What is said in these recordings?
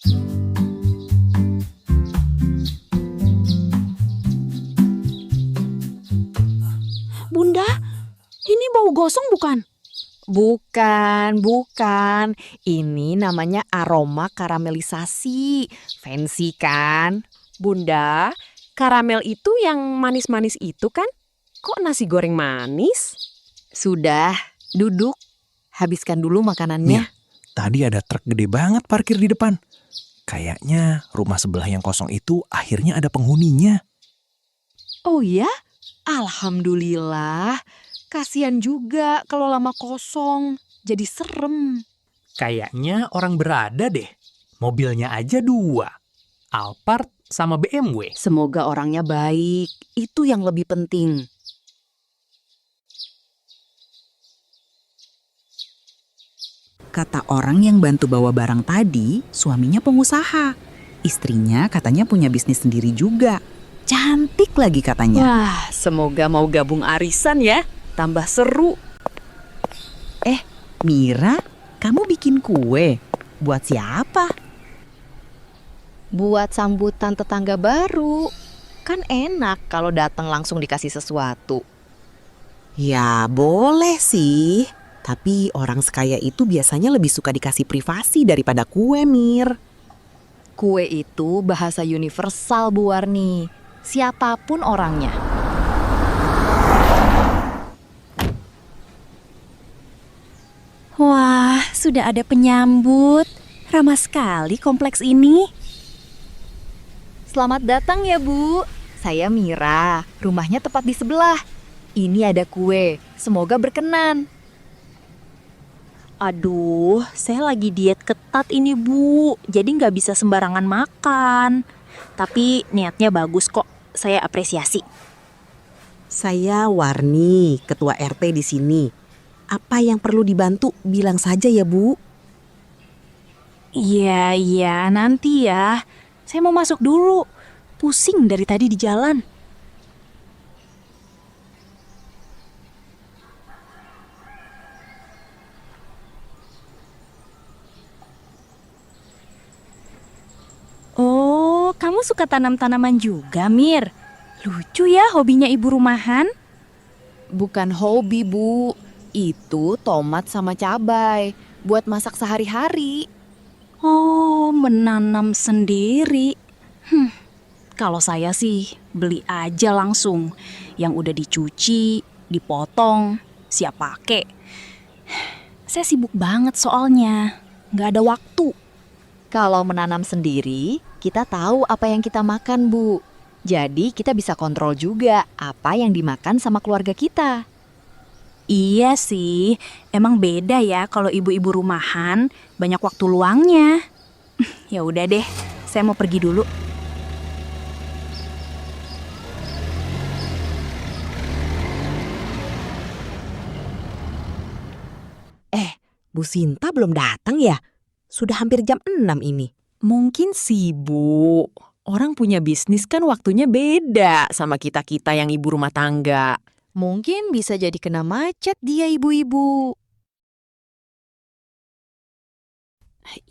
Bunda, ini bau gosong bukan? Bukan. Ini namanya aroma karamelisasi. Fancy kan? Bunda, karamel itu yang manis-manis itu kan? Kok nasi goreng manis? Sudah, duduk. Habiskan dulu makanannya. Tadi ada truk gede banget parkir di depan. Kayaknya rumah sebelah yang kosong itu akhirnya ada penghuninya. Oh ya? Alhamdulillah. Kasian juga kalau lama kosong. Jadi serem. Kayaknya orang berada deh. Mobilnya aja 2. Alphard sama BMW. Semoga orangnya baik. Itu yang lebih penting. Kata orang yang bantu bawa barang tadi, suaminya pengusaha. Istrinya katanya punya bisnis sendiri juga. Cantik lagi katanya. Wah, semoga mau gabung arisan ya. Tambah seru. Mira, kamu bikin kue. Buat siapa? Buat sambutan tetangga baru. Kan enak kalau datang langsung dikasih sesuatu. Ya boleh sih. Tapi orang sekaya itu biasanya lebih suka dikasih privasi daripada kue, Mir. Kue itu bahasa universal, Bu Warni. Siapapun orangnya. Wah, sudah ada penyambut. Ramah sekali kompleks ini. Selamat datang ya, Bu. Saya Mira. Rumahnya tepat di sebelah. Ini ada kue. Semoga berkenan. Aduh, saya lagi diet ketat ini, Bu. Jadi nggak bisa sembarangan makan. Tapi niatnya bagus kok. Saya apresiasi. Saya Warni, ketua RT di sini. Apa yang perlu dibantu, bilang saja ya, Bu. Iya, nanti ya. Saya mau masuk dulu. Pusing dari tadi di jalan. Oh, kamu suka tanam-tanaman juga, Mir? Lucu ya hobinya ibu rumahan. Bukan hobi, Bu. Itu tomat sama cabai. Buat masak sehari-hari. Oh, menanam sendiri. Kalau saya sih beli aja langsung. Yang udah dicuci, dipotong, siap pakai. Saya sibuk banget soalnya. Nggak ada waktu. Kalau menanam sendiri, kita tahu apa yang kita makan, Bu. Jadi kita bisa kontrol juga apa yang dimakan sama keluarga kita. Iya sih, emang beda ya kalau ibu-ibu rumahan banyak waktu luangnya. Ya udah deh, saya mau pergi dulu. Bu Sinta belum datang ya? Sudah hampir jam 6 ini. Mungkin sibuk. Orang punya bisnis kan waktunya beda sama kita-kita yang ibu rumah tangga. Mungkin bisa jadi kena macet dia ibu-ibu.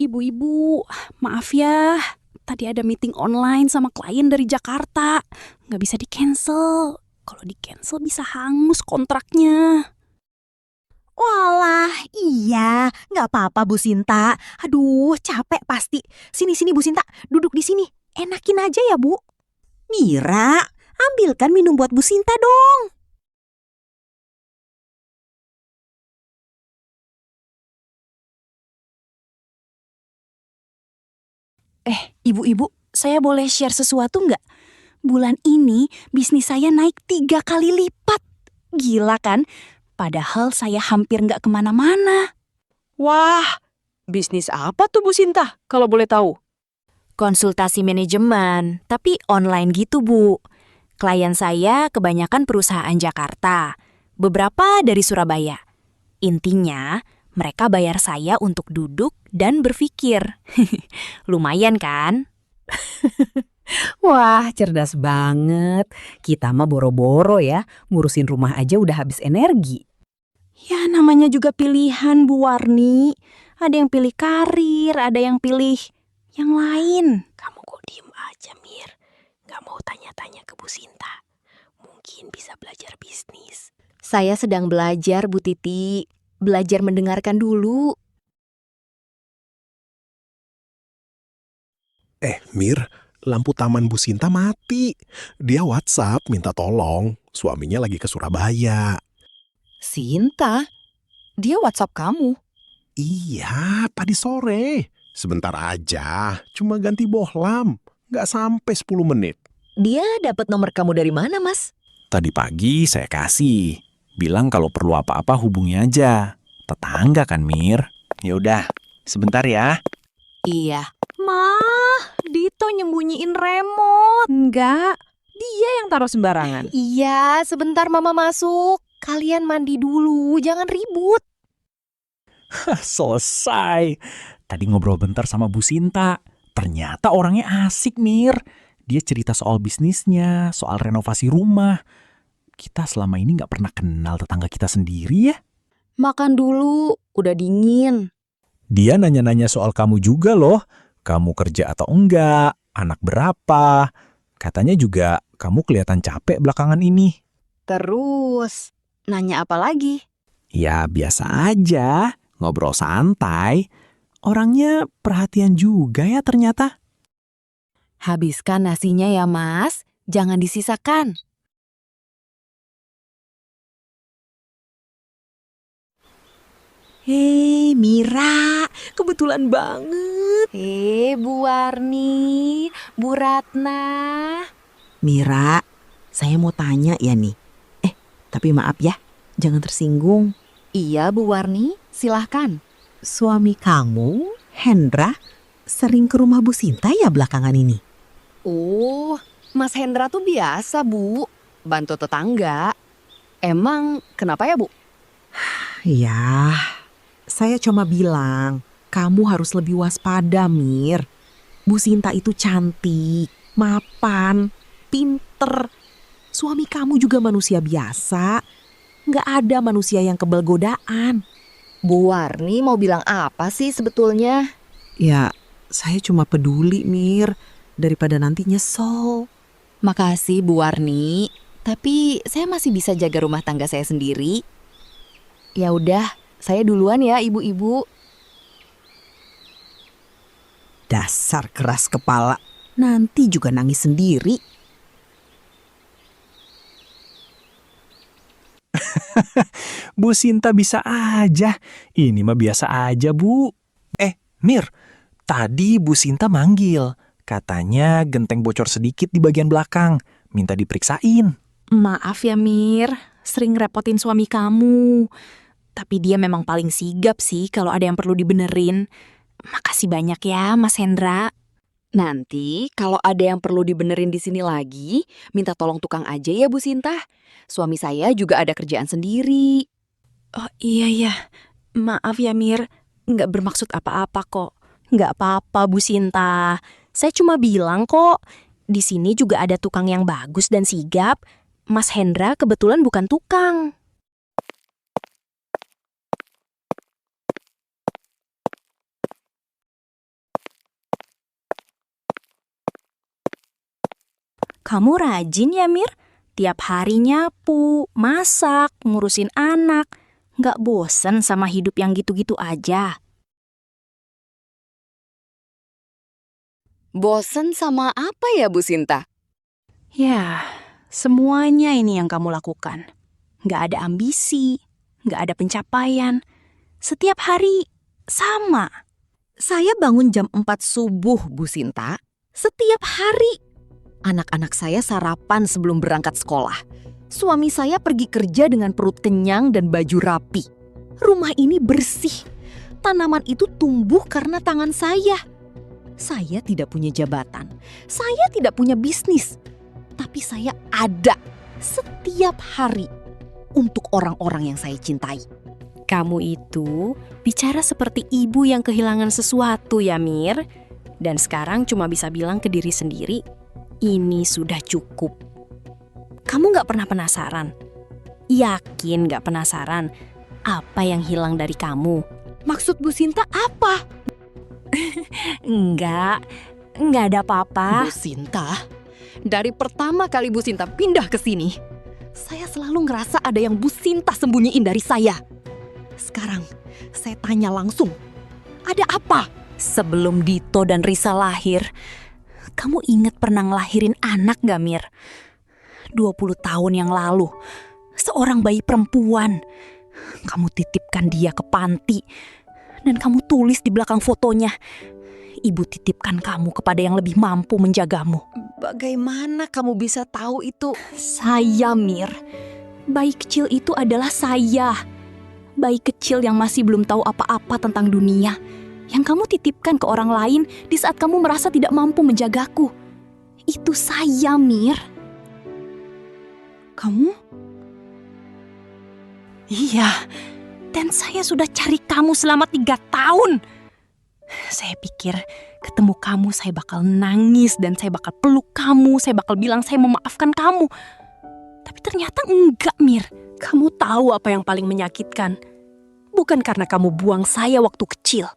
Ibu-ibu, maaf ya. Tadi ada meeting online sama klien dari Jakarta. Nggak bisa di-cancel. Kalau di-cancel bisa hangus kontraknya. Walah, iya, nggak apa-apa Bu Sinta. Aduh, capek pasti. Sini Bu Sinta, duduk di sini. Enakin aja ya Bu. Mira, ambilkan minum buat Bu Sinta dong. Ibu-ibu, saya boleh share sesuatu nggak? Bulan ini bisnis saya naik 3 kali lipat. Gila kan? Padahal saya hampir nggak kemana-mana. Wah, bisnis apa tuh Bu Sinta kalau boleh tahu? Konsultasi manajemen, tapi online gitu Bu. Klien saya kebanyakan perusahaan Jakarta, beberapa dari Surabaya. Intinya, mereka bayar saya untuk duduk dan berpikir. Lumayan kan? Wah, cerdas banget. Kita mah boro-boro ya, ngurusin rumah aja udah habis energi. Ya namanya juga pilihan Bu Warni. Ada yang pilih karir, ada yang pilih Yang lain. Kamu kok diem aja, Mir? Gak mau tanya-tanya ke Bu Sinta? Mungkin bisa belajar bisnis. Saya sedang belajar, Bu Titi. Belajar mendengarkan dulu. Mir, lampu taman Bu Sinta mati. Dia WhatsApp minta tolong. Suaminya lagi ke Surabaya. Sinta, dia WhatsApp kamu. Iya, tadi sore. Sebentar aja, cuma ganti bohlam. Nggak sampai 10 menit. Dia dapat nomor kamu dari mana, Mas? Tadi pagi saya kasih. Bilang kalau perlu apa-apa hubungi aja. Tetangga kan, Mir? Ya udah, sebentar ya. Iya. Mah, Dito nyembunyiin remote. Enggak, dia yang taruh sembarangan. Iya, sebentar Mama masuk. Kalian mandi dulu, jangan ribut. Selesai. Tadi ngobrol bentar sama Bu Sinta. Ternyata orangnya asik, Mir. Dia cerita soal bisnisnya, soal renovasi rumah. Kita selama ini gak pernah kenal tetangga kita sendiri ya. Makan dulu, udah dingin. Dia nanya-nanya soal kamu juga loh. Kamu kerja atau enggak? Anak berapa? Katanya juga kamu kelihatan capek belakangan ini. Terus, nanya apa lagi? Ya biasa aja, ngobrol santai. Orangnya perhatian juga ya ternyata. Habiskan nasinya ya, Mas. Jangan disisakan. Hei, Mira, kebetulan banget. Bu Warni, Bu Ratna. Mira, saya mau tanya ya nih. Tapi maaf ya, jangan tersinggung. Iya, Bu Warni, silahkan. Suami kamu, Hendra, sering ke rumah Bu Sinta ya belakangan ini? Oh, Mas Hendra tuh biasa, Bu. Bantu tetangga. Emang kenapa ya, Bu? Ya, saya cuma bilang, kamu harus lebih waspada, Mir. Bu Sinta itu cantik, mapan, pinter. Suami kamu juga manusia biasa. Nggak ada manusia yang kebal godaan. Bu Warni mau bilang apa sih sebetulnya? Ya, saya cuma peduli, Mir. Daripada nanti nyesel. Makasih, Bu Warni. Tapi saya masih bisa jaga rumah tangga saya sendiri. Ya udah, saya duluan ya, ibu-ibu. Dasar keras kepala. Nanti juga nangis sendiri. Bu Sinta bisa aja. Ini mah biasa aja, Bu. Mir, tadi Bu Sinta manggil. Katanya genteng bocor sedikit di bagian belakang. Minta diperiksain. Maaf ya, Mir. Sering repotin suami kamu. Tapi dia memang paling sigap sih kalau ada yang perlu dibenerin. Makasih banyak ya, Mas Hendra. Nanti kalau ada yang perlu dibenerin di sini lagi, minta tolong tukang aja ya, Bu Sinta. Suami saya juga ada kerjaan sendiri. Oh iya. Maaf ya, Mir. Nggak bermaksud apa-apa kok. Nggak apa-apa, Bu Sinta. Saya cuma bilang kok, di sini juga ada tukang yang bagus dan sigap. Mas Hendra kebetulan bukan tukang. Kamu rajin ya, Mir? Tiap hari nyapu, masak, ngurusin anak. Nggak bosen sama hidup yang gitu-gitu aja? Bosen sama apa ya, Bu Sinta? Ya, semuanya ini yang kamu lakukan. Nggak ada ambisi, nggak ada pencapaian. Setiap hari sama. Saya bangun jam 4 subuh, Bu Sinta. Setiap hari. Anak-anak saya sarapan sebelum berangkat sekolah. Suami saya pergi kerja dengan perut kenyang dan baju rapi. Rumah ini bersih. Tanaman itu tumbuh karena tangan saya. Saya tidak punya jabatan. Saya tidak punya bisnis. Tapi saya ada setiap hari untuk orang-orang yang saya cintai. Kamu itu bicara seperti ibu yang kehilangan sesuatu ya, Mir. Dan sekarang cuma bisa bilang ke diri sendiri, ini sudah cukup. Kamu gak pernah penasaran? Yakin gak penasaran apa yang hilang dari kamu? Maksud Bu Sinta apa? Enggak ada apa-apa. Bu Sinta, dari pertama kali Bu Sinta pindah ke sini, saya selalu ngerasa ada yang Bu Sinta sembunyiin dari saya. Sekarang, saya tanya langsung, ada apa? Sebelum Dito dan Risa lahir, kamu ingat pernah ngelahirin anak gak, Mir? 20 tahun yang lalu, seorang bayi perempuan. Kamu titipkan dia ke panti, dan kamu tulis di belakang fotonya, ibu titipkan kamu kepada yang lebih mampu menjagamu. Bagaimana kamu bisa tahu itu? Saya, Mir. Bayi kecil itu adalah saya. Bayi kecil yang masih belum tahu apa-apa tentang dunia, yang kamu titipkan ke orang lain di saat kamu merasa tidak mampu menjagaku. Itu saya, Mir. Kamu? Iya, dan saya sudah cari kamu selama 3 tahun. Saya pikir ketemu kamu saya bakal nangis dan saya bakal peluk kamu, saya bakal bilang saya memaafkan kamu. Tapi ternyata enggak, Mir. Kamu tahu apa yang paling menyakitkan? Bukan karena kamu buang saya waktu kecil.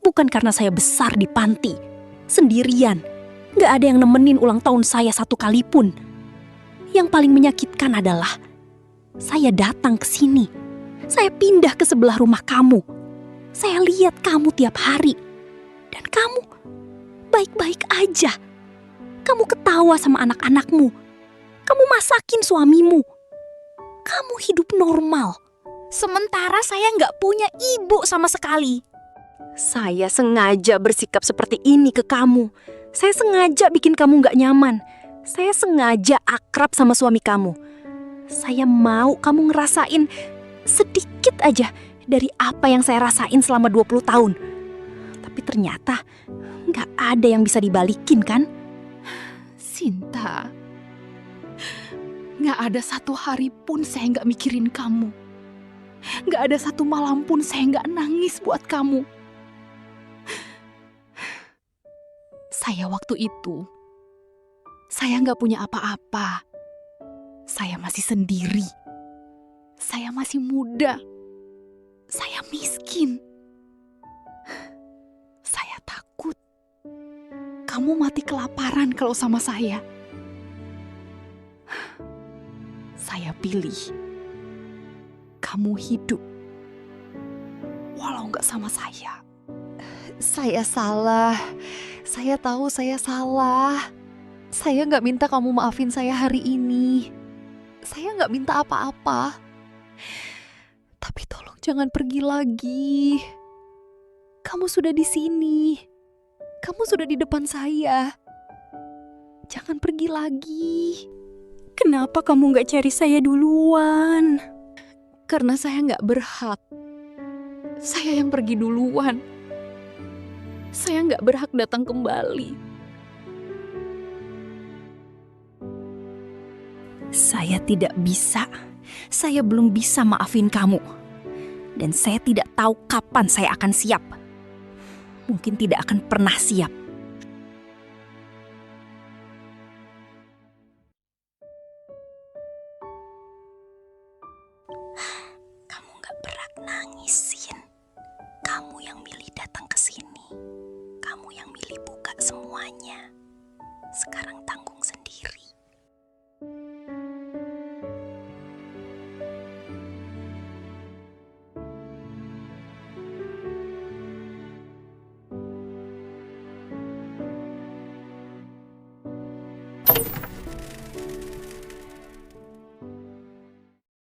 Bukan karena saya besar di panti, sendirian. Gak ada yang nemenin ulang tahun saya 1 kali pun. Yang paling menyakitkan adalah saya datang ke sini. Saya pindah ke sebelah rumah kamu. Saya lihat kamu tiap hari. Dan kamu baik-baik aja. Kamu ketawa sama anak-anakmu. Kamu masakin suamimu. Kamu hidup normal. Sementara saya nggak punya ibu sama sekali. Saya sengaja bersikap seperti ini ke kamu. Saya sengaja bikin kamu nggak nyaman. Saya sengaja akrab sama suami kamu. Saya mau kamu ngerasain sedikit aja dari apa yang saya rasain selama 20 tahun. Tapi ternyata nggak ada yang bisa dibalikin, kan? Sinta, nggak ada 1 hari pun saya nggak mikirin kamu. Nggak ada 1 malam pun saya nggak nangis buat kamu. Saya waktu itu, saya nggak punya apa-apa. Saya masih sendiri. Saya masih muda. Saya miskin. Saya takut kamu mati kelaparan kalau sama saya. Saya pilih kamu hidup walau nggak sama saya. Saya salah. Saya tahu saya salah. Saya nggak minta kamu maafin saya hari ini. Saya nggak minta apa-apa. Tapi tolong jangan pergi lagi. Kamu sudah di sini. Kamu sudah di depan saya. Jangan pergi lagi. Kenapa kamu nggak cari saya duluan? Karena saya nggak berhak. Saya yang pergi duluan. Saya nggak berhak datang kembali. Saya tidak bisa. Saya belum bisa maafin kamu. Dan saya tidak tahu kapan saya akan siap. Mungkin tidak akan pernah siap.